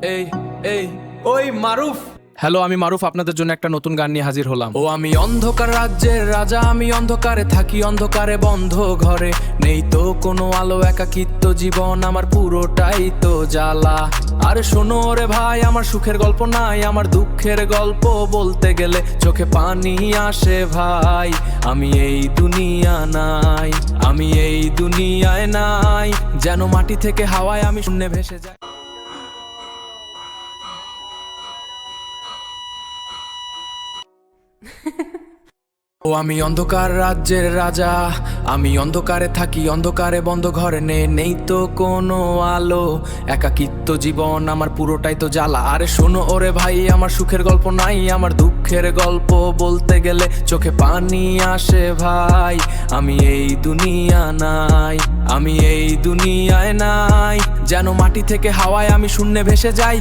এই এই ওই মারুফ। হ্যালো, আমি মারুফ আপনাদের জন্য একটা নতুন গান নিয়ে হাজির হলাম। ও আমি অন্ধকার রাজ্যের রাজা, আমি অন্ধকারে থাকি, অন্ধকারে বন্ধ ঘরে। নেই তো কোনো আলো, একাকিত্ব জীবন আমার পুরোটাই তো জ্বালা। আরে শোনো রে ভাই, আমার সুখের গল্প নাই, আমার দুঃখের গল্প বলতে গেলে চোখে পানি আসে ভাই। আমি এই দুনিয়া নাই, আমি এই দুনিয়ায় নাই, যেন মাটি থেকে হাওয়ায় আমি শূন্যে ভেসে যাই। ও আমি অন্ধকার রাজ্যের রাজা, আমি অন্ধকারে থাকি, অন্ধকারে বন্ধ ঘরে। নেই তো কোনো আলো, একাকিত্ব জীবন আমার পুরোটাই তো জ্বালা। আরে শোনো ওরে ভাই, আমার সুখের গল্প নাই, আমার দুঃখের গল্প বলতে গেলে চোখে পানি আসে ভাই। আমি এই দুনিয়া নাই, আমি এই দুনিয়ায় নাই, যেন মাটি থেকে হাওয়ায় আমি শূন্যে ভেসে যাই।